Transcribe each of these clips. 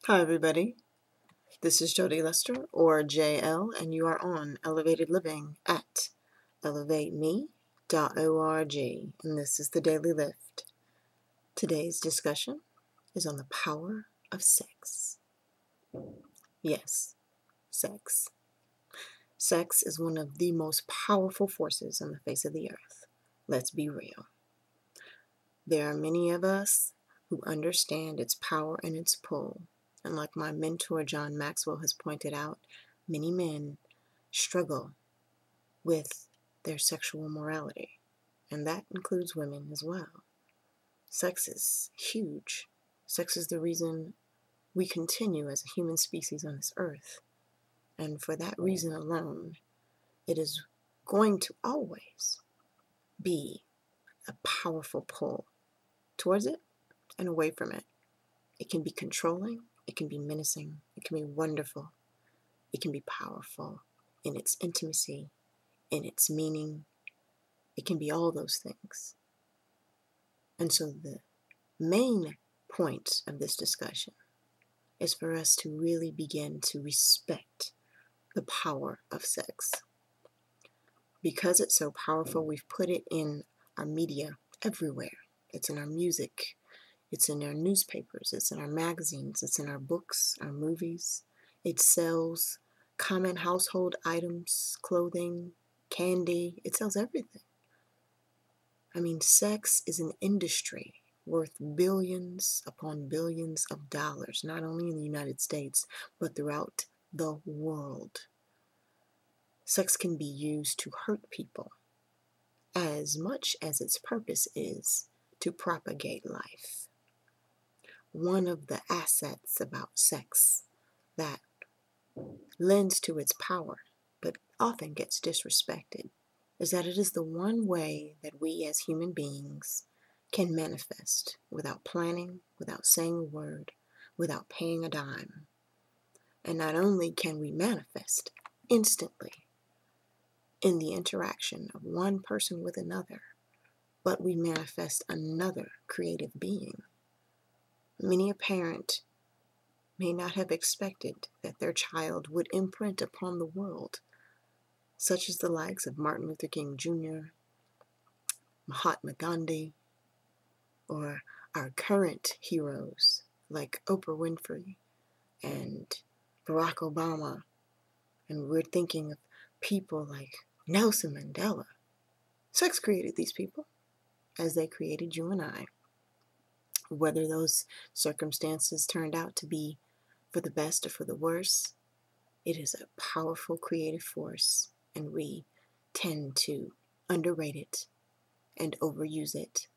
Hi, everybody. This is Jodi Luster, or JL, and you are on Elevated Living at elevateme.org, and this is the Daily Lift. Today's discussion is on the power of sex. Yes, sex. Sex is one of the most powerful forces on the face of the earth. Let's be real. There are many of us who understand its power and its pull. And like my mentor John Maxwell has pointed out, many men struggle with their sexual morality, and that includes women as well. Sex is huge. Sex is the reason we continue as a human species on this earth. And for that reason alone, it is going to always be a powerful pull towards it and away from it. It can be controlling, it can be menacing, it can be wonderful, it can be powerful in its intimacy, in its meaning. It can be all those things. And so the main point of this discussion is for us to really begin to respect the power of sex. Because it's so powerful, we've put it in our media everywhere. It's in our music, it's in our newspapers, it's in our magazines, it's in our books, our movies. It sells common household items, clothing, candy. It sells everything. I mean, sex is an industry worth billions upon billions of dollars, not only in the United States, but throughout the world. Sex can be used to hurt people as much as its purpose is to propagate life. One of the assets about sex that lends to its power, but often gets disrespected, is that it is the one way that we as human beings can manifest without planning, without saying a word, without paying a dime. And not only can we manifest instantly in the interaction of one person with another, but we manifest another creative being. Many a parent may not have expected that their child would imprint upon the world, such as the likes of Martin Luther King Jr., Mahatma Gandhi, or our current heroes like Oprah Winfrey and Barack Obama. And we're thinking of people like Nelson Mandela. Sex created these people as they created you and I. Whether those circumstances turned out to be for the best or for the worse, it is a powerful creative force, and we tend to underrate it and overuse it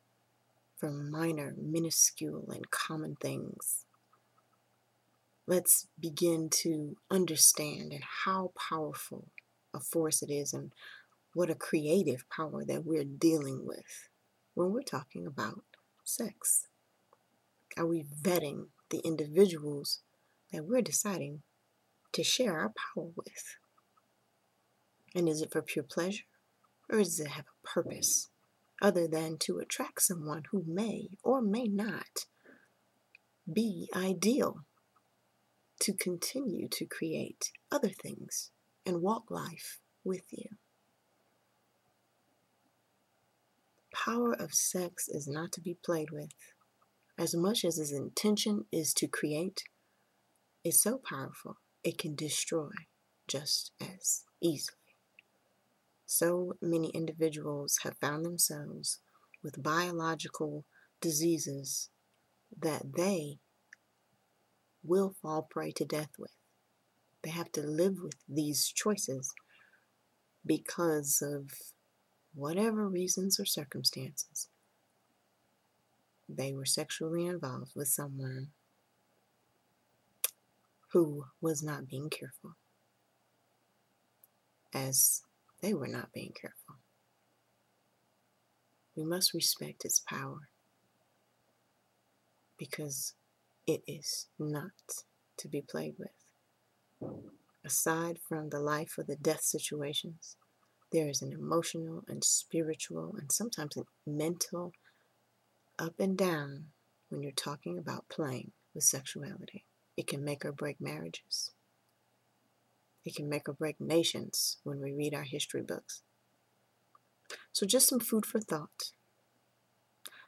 for minor, minuscule, and common things. Let's begin to understand and how powerful a force it is and what a creative power that we're dealing with when we're talking about sex. Are we vetting the individuals that we're deciding to share our power with? And is it for pure pleasure, or does it have a purpose other than to attract someone who may or may not be ideal to continue to create other things and walk life with you? Power of sex is not to be played with. As much as its intention is to create, it's so powerful it can destroy just as easily. So many individuals have found themselves with biological diseases that they will fall prey to death with. They have to live with these choices because of whatever reasons or circumstances. They were sexually involved with someone who was not being careful, as they were not being careful. We must respect its power because it is not to be played with. Aside from the life or the death situations, there is an emotional and spiritual and sometimes a mental up and down when you're talking about playing with sexuality. It can make or break marriages. It can make or break nations when we read our history books. So just some food for thought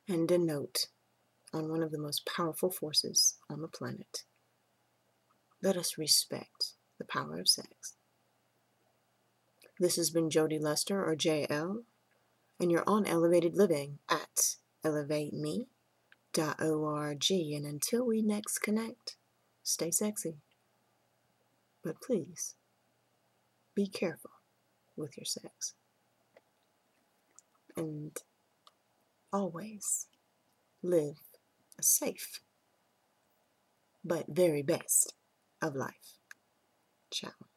and a note on one of the most powerful forces on the planet. Let us respect the power of sex. This has been Jodi Luster, or JL, and you're on Elevated Living at elevateme.org. And until we next connect, stay sexy. But please, be careful with your sex. And always live a safe but very best of life. Ciao.